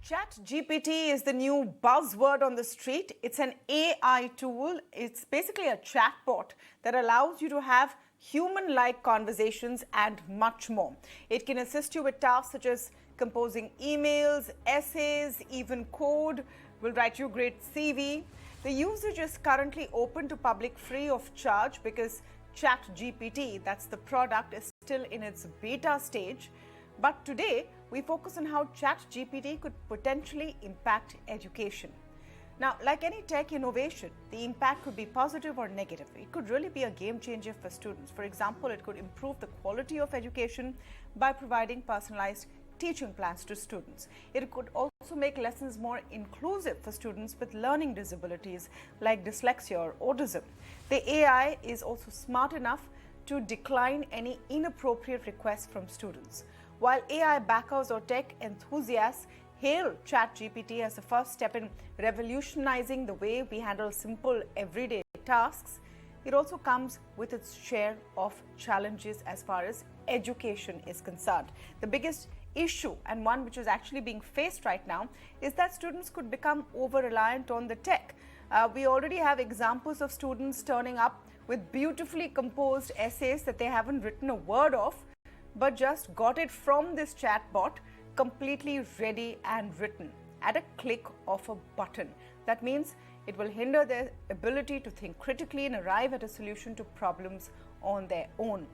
ChatGPT is the new buzzword on the street. It's an AI tool. It's basically a chatbot that allows you to have human-like conversations and much more. It can assist you with tasks such as composing emails, essays, even code, will write you a great CV. The usage is currently open to public free of charge because ChatGPT, that's the product, is still in its beta stage. But today, we focus on how ChatGPT could potentially impact education. Now, like any tech innovation, the impact could be positive or negative. It could really be a game changer for students. For example, it could improve the quality of education by providing personalized teaching plans to students. It could also make lessons more inclusive for students with learning disabilities like dyslexia or autism. The AI is also smart enough to decline any inappropriate requests from students. While AI backers or tech enthusiasts hail ChatGPT as the first step in revolutionizing the way we handle simple everyday tasks, it also comes with its share of challenges as far as education is concerned. The biggest issue, and one which is actually being faced right now, is that students could become over-reliant on the tech. We already have examples of students turning up with beautifully composed essays that they haven't written a word of, but just got it from this chatbot completely ready and written at a click of a button. That means it will hinder their ability to think critically and arrive at a solution to problems on their own.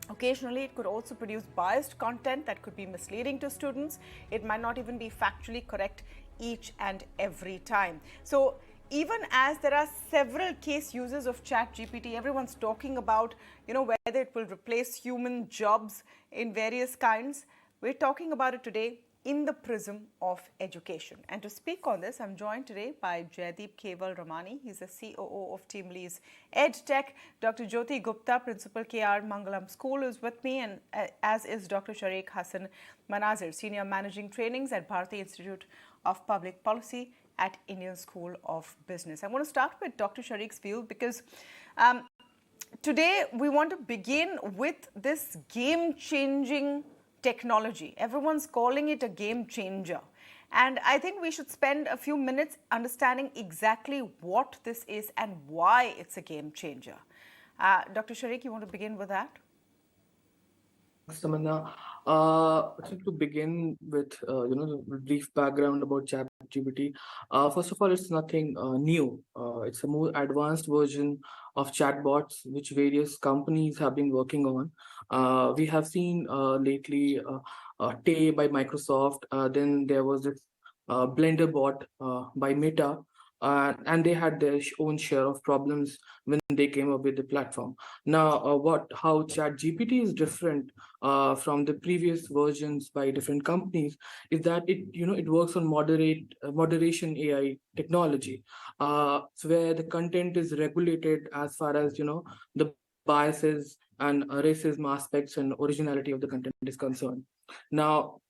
Occasionally, it could also produce biased content that could be misleading to students. It might not even be factually correct each and every time. So even as there are several case uses of ChatGPT, everyone's talking about, whether it will replace human jobs in various kinds. We're talking about it today in the prism of education. And to speak on this, I'm joined today by Jaideep Keval Ramani. He's the COO of TeamLease EdTech. Dr. Jyoti Gupta, Principal KR Mangalam School, is with me, and as is Dr. Sharik Hassan Manazir, Senior Managing Trainings at Bharati Institute of Public Policy at Indian School of Business. I want to start with Dr. Sharik's view because today we want to begin with this game-changing technology. Everyone's calling it a game changer. And I think we should spend a few minutes understanding exactly what this is and why it's a game changer. Dr. Sharik, you want to begin with that? Tamanna, to begin with, the brief background about ChatGPT. First of all, it's nothing new. It's a more advanced version of chatbots, which various companies have been working on. We have seen lately Tay by Microsoft. Then there was this Blender bot by Meta. And they had their own share of problems when they came up with the platform. Now, how ChatGPT is different from the previous versions by different companies is that it works on moderation AI technology, so where the content is regulated as far as the biases and racism aspects and originality of the content is concerned. Now,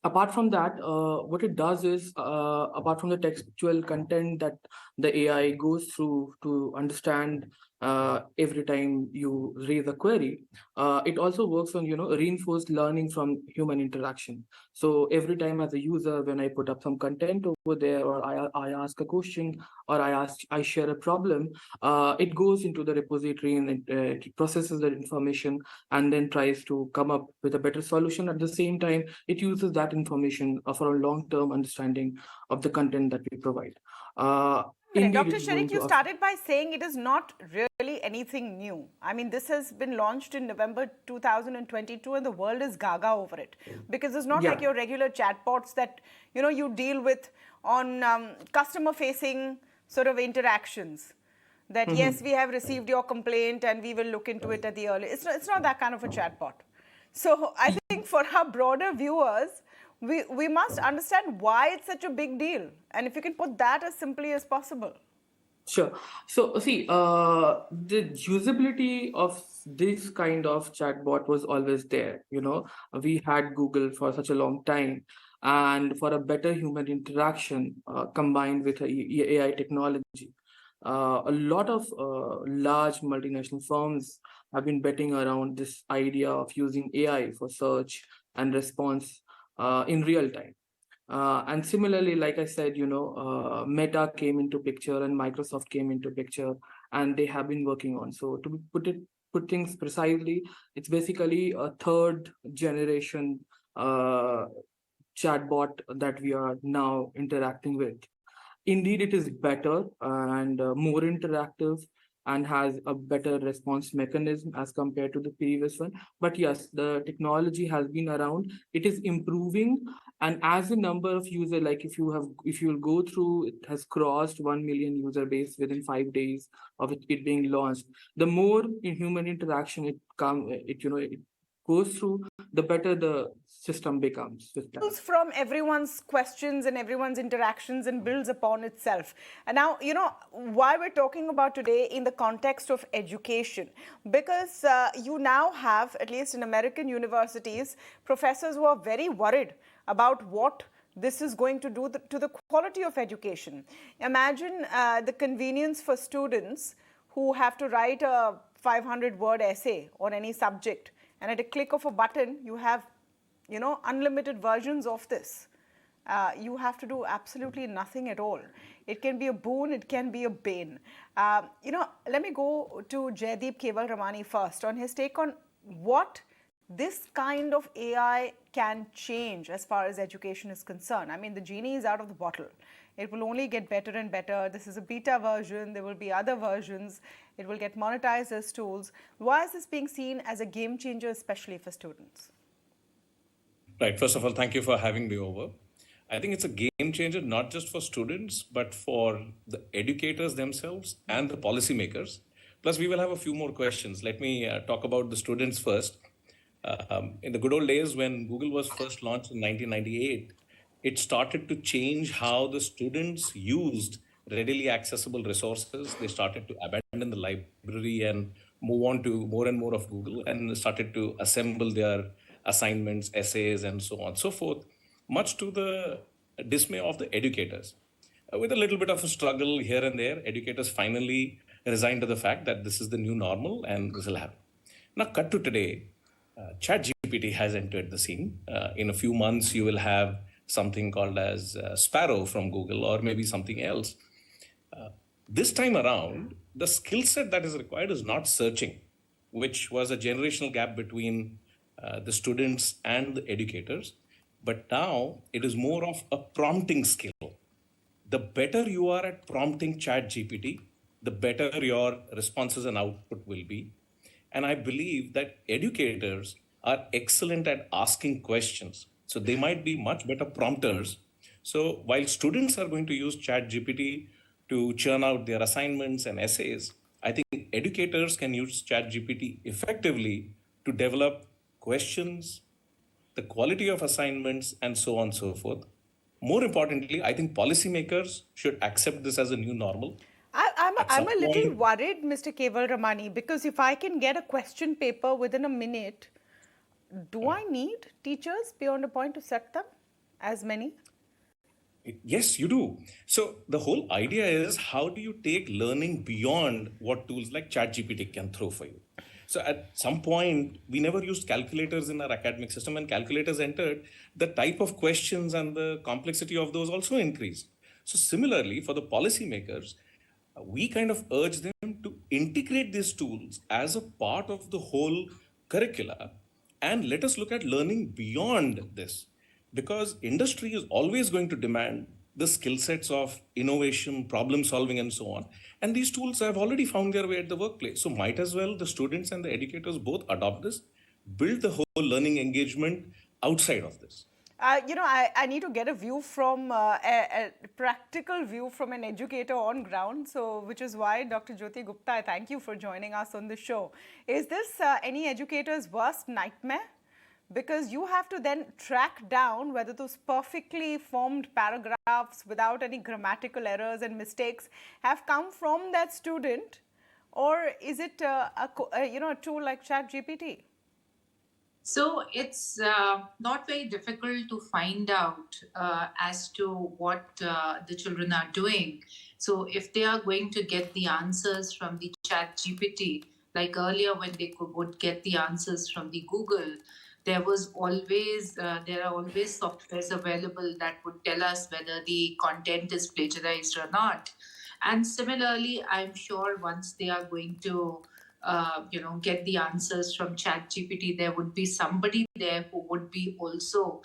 apart from that, what it does is, apart from the textual content that the AI goes through to understand every time you raise a query, it also works on reinforced learning from human interaction. So every time as a user, when I put up some content over there, or I ask a question, or I share a problem, it goes into the repository and it processes that information and then tries to come up with a better solution. At the same time, it uses that information for a long-term understanding of the content that we provide. Dr. Sharik, you started by saying it is not really anything new. I mean, this has been launched in November 2022 and the world is gaga over it. Because it's not like your regular chatbots that, you deal with on customer-facing sort of interactions. That, yes, we have received your complaint and we will look into it at the early. It's not that kind of a chatbot. So I think for our broader viewers, we must understand why it's such a big deal. And if you can put that as simply as possible. Sure. So see, the usability of this kind of chatbot was always there. We had Google for such a long time, and for a better human interaction combined with AI technology. A lot of large multinational firms have been betting around this idea of using AI for search and response in real time. And similarly, like I said, Meta came into picture and Microsoft came into picture, and they have been working on. So to put things precisely, it's basically a third generation uh, chatbot that we are now interacting with. Indeed, it is better and more interactive and has a better response mechanism as compared to the previous one. But yes, the technology has been around. It is improving, and as the number of user, like if you'll go through, it has crossed 1 million user base within 5 days of it being launched. The more in human interaction it goes through, the better the system becomes with that. From everyone's questions and everyone's interactions and builds upon itself. And now, why we're talking about today in the context of education, because you now have, at least in American universities, professors who are very worried about what this is going to do to the quality of education. Imagine the convenience for students who have to write a 500-word essay on any subject, and at a click of a button, you have unlimited versions of this. You have to do absolutely nothing at all. It can be a boon, it can be a bane. Let me go to Jaideep Keval Ramani first on his take on what this kind of AI can change as far as education is concerned. I mean, the genie is out of the bottle. It will only get better and better. This is a beta version. There will be other versions. It will get monetized as tools. Why is this being seen as a game changer, especially for students? Right. First of all, thank you for having me over. I think it's a game changer, not just for students, but for the educators themselves and the policymakers. Plus, we will have a few more questions. Let me talk about the students first. In the good old days when Google was first launched in 1998, it started to change how the students used readily accessible resources. They started to abandon the library and move on to more and more of Google and started to assemble their assignments, essays, and so on and so forth, much to the dismay of the educators. With a little bit of a struggle here and there, educators finally resigned to the fact that this is the new normal and this will happen. Now, cut to today, ChatGPT has entered the scene. In a few months, you will have something called as Sparrow from Google or maybe something else. This time around, the skill set that is required is not searching, which was a generational gap between the students and the educators. But now it is more of a prompting skill. The better you are at prompting ChatGPT, the better your responses and output will be. And I believe that educators are excellent at asking questions. So they might be much better prompters. So while students are going to use ChatGPT to churn out their assignments and essays, I think educators can use ChatGPT effectively to develop questions, the quality of assignments, and so on and so forth. More importantly, I think policymakers should accept this as a new normal. I'm a little worried, Mr. Keval Ramani, because if I can get a question paper within a minute, do I need teachers beyond a point to set them as many? Yes, you do. So the whole idea is how do you take learning beyond what tools like ChatGPT can throw for you? So at some point, we never used calculators in our academic system, and calculators entered, the type of questions and the complexity of those also increased. So similarly, for the policymakers, we kind of urge them to integrate these tools as a part of the whole curricula, and let us look at learning beyond this, because industry is always going to demand the skill sets of innovation, problem solving, and so on. And these tools have already found their way at the workplace. So might as well the students and the educators both adopt this, build the whole learning engagement outside of this. I need to get a view from a practical view from an educator on ground. So, which is why Dr. Jyoti Gupta, I thank you for joining us on the show. Is this any educator's worst nightmare? Because you have to then track down whether those perfectly formed paragraphs without any grammatical errors and mistakes have come from that student, or is it a tool like ChatGPT? So it's not very difficult to find out as to what the children are doing. So if they are going to get the answers from the ChatGPT, like earlier when they would get the answers from the Google, there are always softwares available that would tell us whether the content is plagiarized or not. And similarly, I'm sure once they are going to get the answers from ChatGPT, there would be somebody there who would be also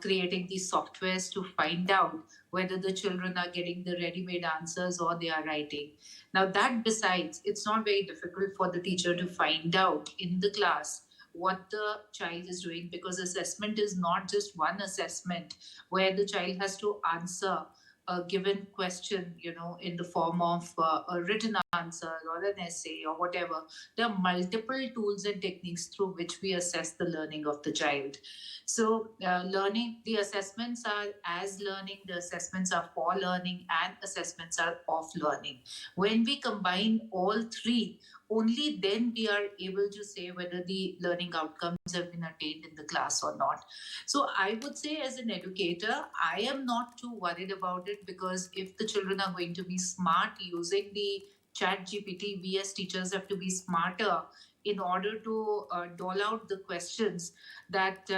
creating these softwares to find out whether the children are getting the ready-made answers or they are writing. Now, that besides, it's not very difficult for the teacher to find out in the class what the child is doing, because assessment is not just one assessment where the child has to answer a given question, in the form of a written answer or an essay or whatever. There are multiple tools and techniques through which we assess the learning of the child. So, the assessments are as learning, the assessments are for learning, and assessments are of learning. When we combine all three, only then we are able to say whether the learning outcomes have been attained in the class or not. So I would say, as an educator, I am not too worried about it, because if the children are going to be smart using the chat GPT, we as teachers have to be smarter in order to dole out the questions, that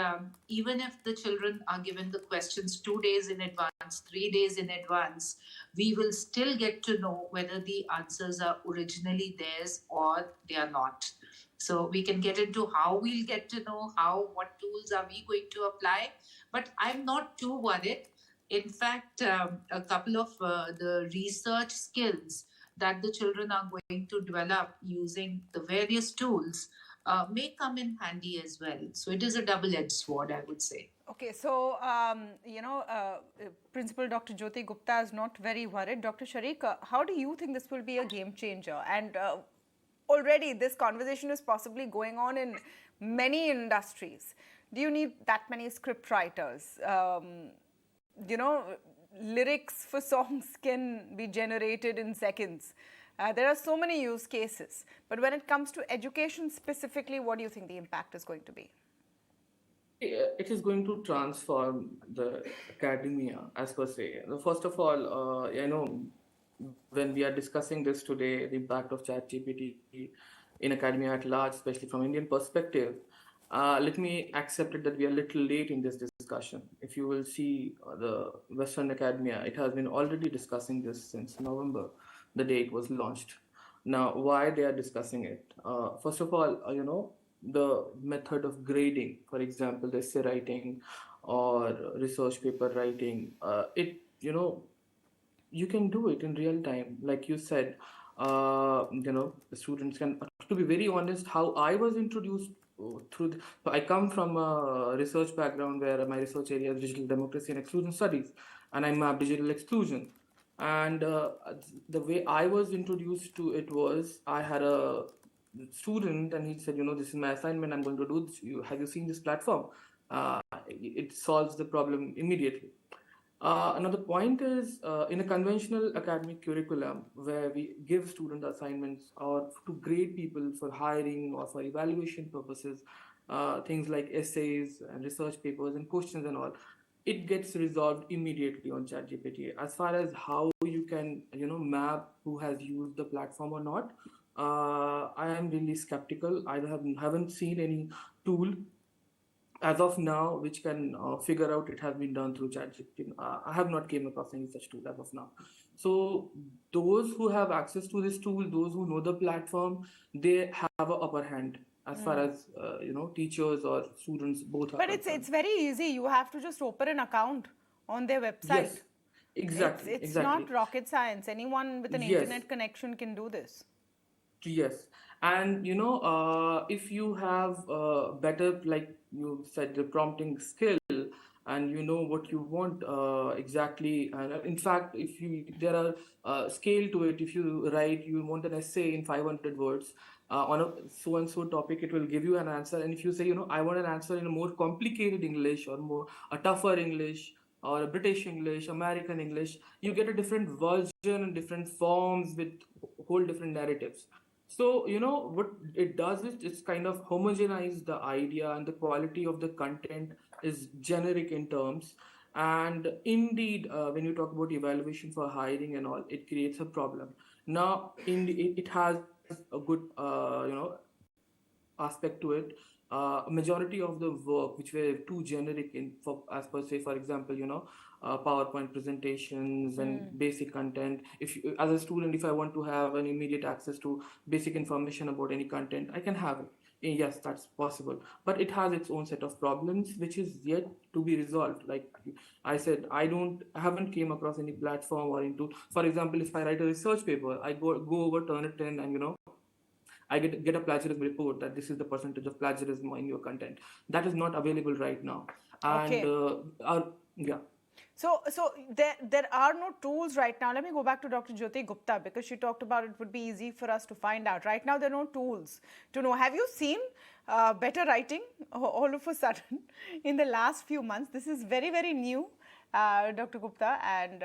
even if the children are given the questions 2 days in advance, 3 days in advance, we will still get to know whether the answers are originally theirs or they are not. So we can get into how we'll get to know what tools are we going to apply, but I'm not too worried. In fact, a couple of the research skills that the children are going to develop using the various tools may come in handy as well. So it is a double-edged sword, I would say. Okay, so, Principal Dr. Jyoti Gupta is not very worried. Dr. Sharik, how do you think this will be a game changer? And already this conversation is possibly going on in many industries. Do you need that many script writers? Lyrics for songs can be generated in seconds. There are so many use cases. But when it comes to education specifically, what do you think the impact is going to be? It is going to transform the academia as per se. First of all, when we are discussing this today, the impact of ChatGPT in academia at large, especially from Indian perspective, let me accept it that we are a little late in this discussion. If you will see the Western academia, it has been already discussing this since November, the day it was launched. Now, why they are discussing it? First of all, the method of grading, for example, the essay writing or research paper writing, you can do it in real time. Like you said, the students can, to be very honest, how I was introduced so I come from a research background where my research area is digital democracy and exclusion studies, and I map digital exclusion. And the way I was introduced to it was, I had a student and he said, this is my assignment, I'm going to do this. Have you seen this platform? It solves the problem immediately. Another point is, in a conventional academic curriculum where we give student assignments or to grade people for hiring or for evaluation purposes, things like essays and research papers and questions and all, it gets resolved immediately on ChatGPT. As far as how you can, map who has used the platform or not, I am really skeptical. I haven't seen any tool as of now which can figure out it has been done through ChatGPT. I have not came across any such tool as of now. So those who have access to this tool, those who know the platform, they have an upper hand as far as teachers or students both are But concerned. it's very easy. You have to just open an account on their website. Yes, exactly. It's exactly. not rocket science. Anyone with an Yes. internet connection can do this. Yes, and if you have better, like you said, the prompting skill, and you know what you want exactly, and in fact, if there are scale to it. If you write, you want an essay in 500 words on a so and so topic, it will give you an answer. And if you say, I want an answer in a more complicated English or more a tougher English or a British English, American English, you get a different version and different forms with whole different narratives. So, what it does is it's kind of homogenize the idea, and the quality of the content is generic in terms. And indeed, when you talk about evaluation for hiring and all, it creates a problem. Now, it has a good, aspect to it. a majority of the work which were too generic in for as per say for example PowerPoint presentations and basic content. If you, as a student, if I want to have an immediate access to basic information about any content, I can have it. Yes, that's possible, but it has its own set of problems which is yet to be resolved. Like I said, I haven't came across any platform or into, for example, if I write a research paper, I go over Turnitin and I get a plagiarism report that this is the percentage of plagiarism in your content. That is not available right now. And Okay. yeah. So there are no tools right now. Let me go back to Dr. Jyoti Gupta, because she talked about it would be easy for us to find out. Right now, there are no tools to know. Have you seen better writing all of a sudden in the last few months? This is very, very new, Dr. Gupta, and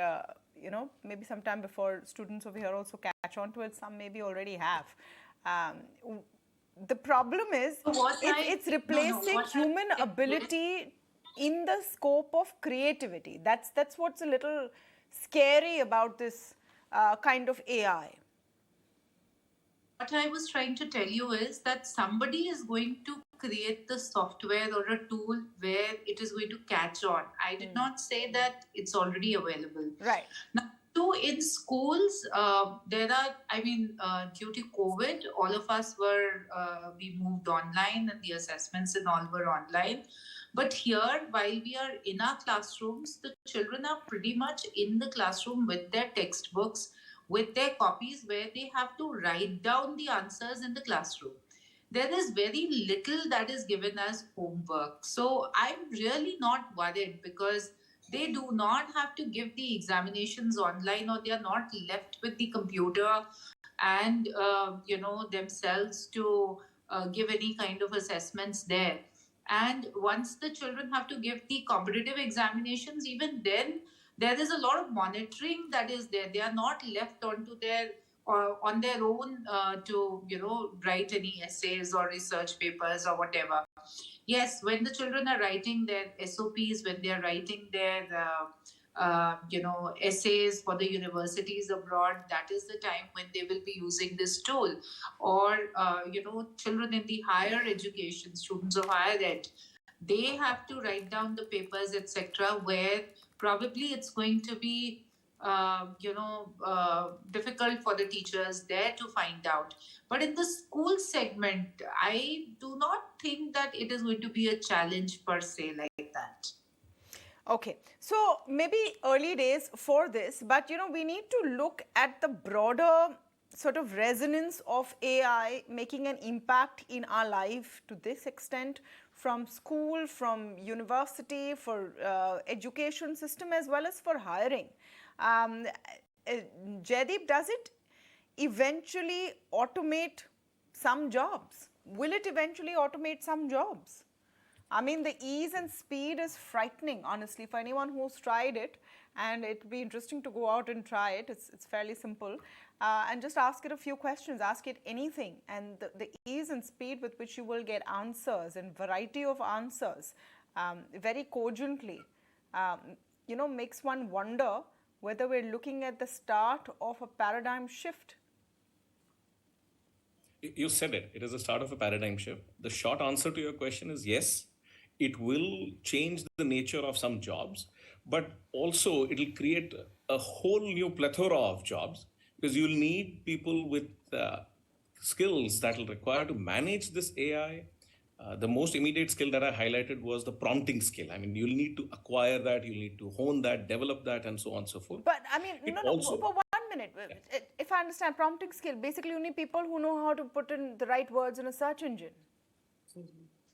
maybe sometime before students over here also catch on to it. Some maybe already have. The problem is it's replacing human ability in the scope of creativity. That's what's a little scary about this kind of AI. What I was trying to tell you is that somebody is going to create the software or a tool where it is going to catch on. I did not say that it's already available. Right. Now, too, in schools, there are, due to COVID, all of us we moved online and the assessments and all were online. But here, while we are in our classrooms, the children are pretty much in the classroom with their textbooks, with their copies, where they have to write down the answers in the classroom. There is very little that is given as homework. So I'm really not worried, because they do not have to give the examinations online, or they are not left with the computer and themselves to give any kind of assessments there. And once the children have to give the competitive examinations, even then there is a lot of monitoring that is there. They are not left onto their on their own to write any essays or research papers or whatever. Yes, when the children are writing their SOPs, when they are writing their essays for the universities abroad, that is the time when they will be using this tool. Or children in the higher education, students of higher ed, they have to write down the papers, etc., where probably it's going to be difficult for the teachers there to find out. But in the school segment, I do not think that it is going to be a challenge per se like that. Okay, so maybe early days for this, but we need to look at the broader sort of resonance of AI making an impact in our life to this extent, from school, from university, for education system, as well as for hiring. Jaideep, does it eventually automate some jobs? Will it eventually automate some jobs? I mean, the ease and speed is frightening, honestly, for anyone who's tried it. And it'd be interesting to go out and try it. It's fairly simple. And just ask it a few questions, ask it anything. And the ease and speed with which you will get answers and variety of answers very cogently, makes one wonder whether we're looking at the start of a paradigm shift. You said it. It is the start of a paradigm shift. The short answer to your question is yes. It will change the nature of some jobs, but also it will create a whole new plethora of jobs, because you'll need people with skills that will require to manage this AI. The most immediate skill that I highlighted was the prompting skill. I mean, you'll need to acquire that, you'll need to hone that, develop that, and so on and so forth. But I mean, for 1 minute, yeah. If I understand, prompting skill, basically you need people who know how to put in the right words in a search engine.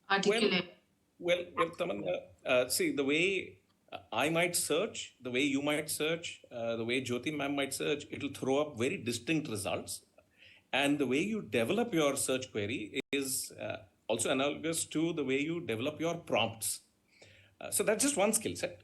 Articulate. Well, Tamanna, see, the way I might search, the way you might search, the way Jyoti ma'am might search, it will throw up very distinct results. And the way you develop your search query is also analogous to the way you develop your prompts. So that's just one skill set.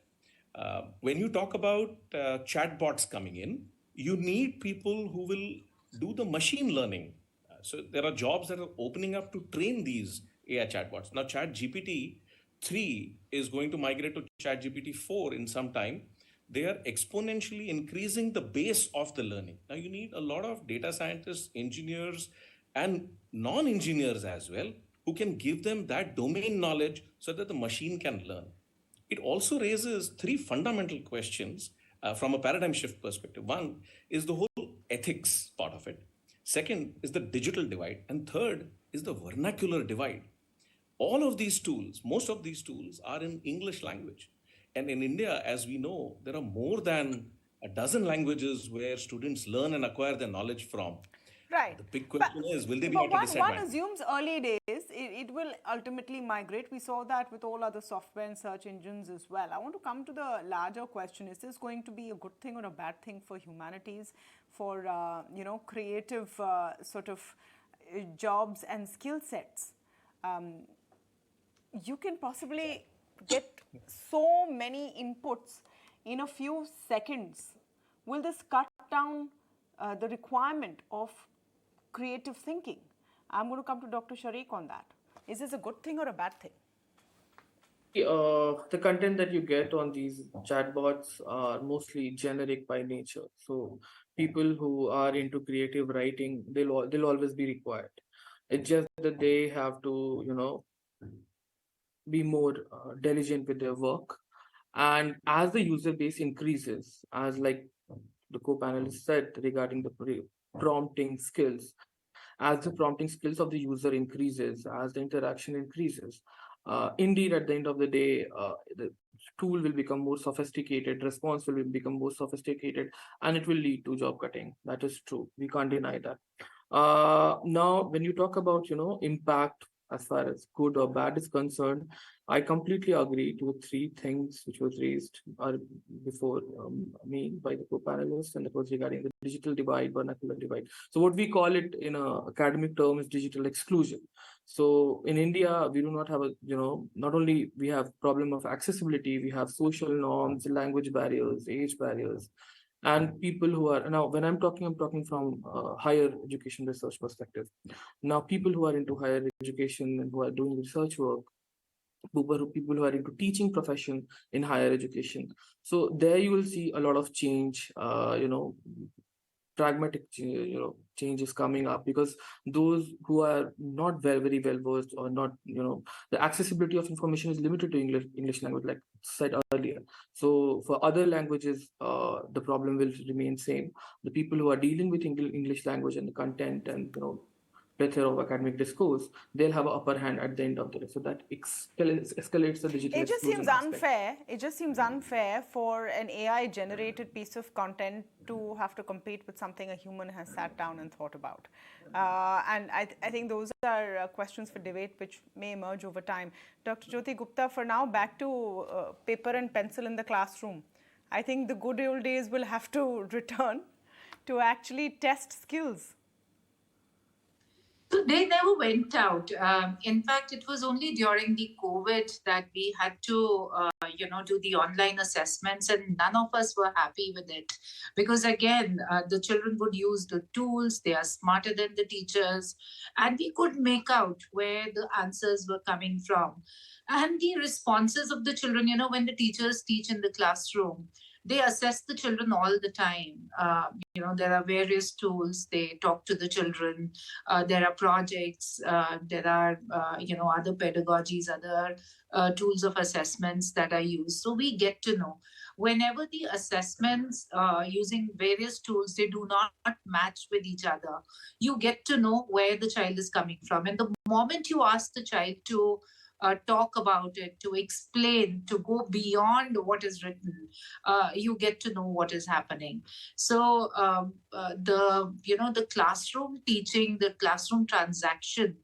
When you talk about chatbots coming in, you need people who will do the machine learning. So there are jobs that are opening up to train these AI chatbots. Now, ChatGPT 3 is going to migrate to ChatGPT 4 in some time. They are exponentially increasing the base of the learning. Now, you need a lot of data scientists, engineers, and non-engineers as well, who can give them that domain knowledge so that the machine can learn. It also raises three fundamental questions from a paradigm shift perspective. One is the whole ethics part of it. Second is the digital divide. And third is the vernacular divide. All of these tools, most of these tools are in English language. And in India, as we know, there are more than a dozen languages where students learn and acquire their knowledge from. Right. The big But, question is, will they be but at a one disadvantage? assumes early days it will ultimately migrate. We saw that with all other software and search engines as well. I want to come to the larger question. Is this going to be a good thing or a bad thing for humanities, for, creative jobs and skill sets? You can possibly get so many inputs in a few seconds. Will this cut down the requirement of creative thinking? I'm going to come to Dr. Sharik on that. Is this a good thing or a bad thing? The content that you get on these chatbots are mostly generic by nature. So people who are into creative writing, they'll always be required. It's just that they have to, be more diligent with their work. And as the user base increases, as like the co-panelist said regarding the prompting skills, as the prompting skills of the user increases, as the interaction increases, indeed, at the end of the day, the tool will become more sophisticated, response will become more sophisticated, and it will lead to job cutting. That is true. We can't deny that. Now, when you talk about, impact as far as good or bad is concerned, I completely agree to three things which was raised before me by the co-panelists, and that was regarding the digital divide, vernacular divide. So what we call it in a academic term is digital exclusion. So in India, we do not have not only we have problem of accessibility, we have social norms, language barriers, age barriers, and people who are now when I'm talking from higher education research perspective. Now people who are into higher education and who are doing research work, people who are into teaching profession in higher education, so there you will see a lot of change, pragmatic changes coming up, because those who are not very well versed, or not, the accessibility of information is limited to English language, like said earlier. So for other languages, the problem will remain same. The people who are dealing with English language and the content and plethora of academic discourse, they'll have an upper hand at the end of the day. So that escalates the digital It just exclusion seems aspect. unfair. It just seems unfair for an AI generated piece of content to have to compete with something a human has sat down and thought about. And I think those are questions for debate which may emerge over time. Dr. Jyoti Gupta, for now, back to paper and pencil in the classroom. I think the good old days will have to return to actually test skills. So they never went out. In fact, it was only during the COVID that we had to, do the online assessments, and none of us were happy with it, because again, the children would use the tools. They are smarter than the teachers, and we could make out where the answers were coming from, and the responses of the children. When the teachers teach in the classroom, they assess the children all the time. There are various tools. They talk to the children. There are projects. There are other pedagogies, other tools of assessments that are used. So we get to know whenever the assessments using various tools, they do not match with each other. You get to know where the child is coming from, and the moment you ask the child to talk about it, to explain, to go beyond what is written, you get to know what is happening. So the classroom teaching, the classroom transaction,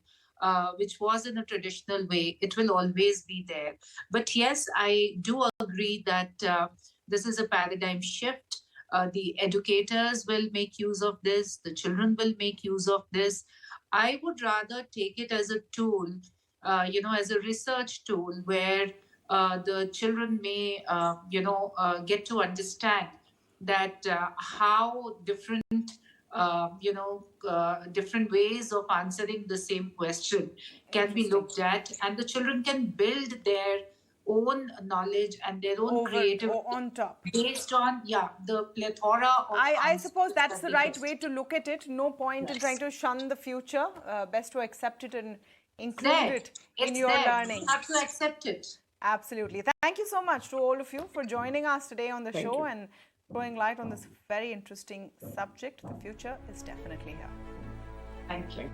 which was in a traditional way, it will always be there. But yes, I do agree that this is a paradigm shift. The educators will make use of this. The children will make use of this. I would rather take it as a tool, as a research tool where the children may, get to understand that how different ways of answering the same question can be looked at, and the children can build their own knowledge and their own creativity on top, based on the plethora of I suppose answers that's that the they right get. way to look at it. No point in trying to shun the future. Best to accept it and include it in It's your there. learning. You have to accept it. Absolutely. Thank you so much to all of you for joining us today on the Thank show you. and throwing light on this very interesting subject. The future is definitely here. Thank you.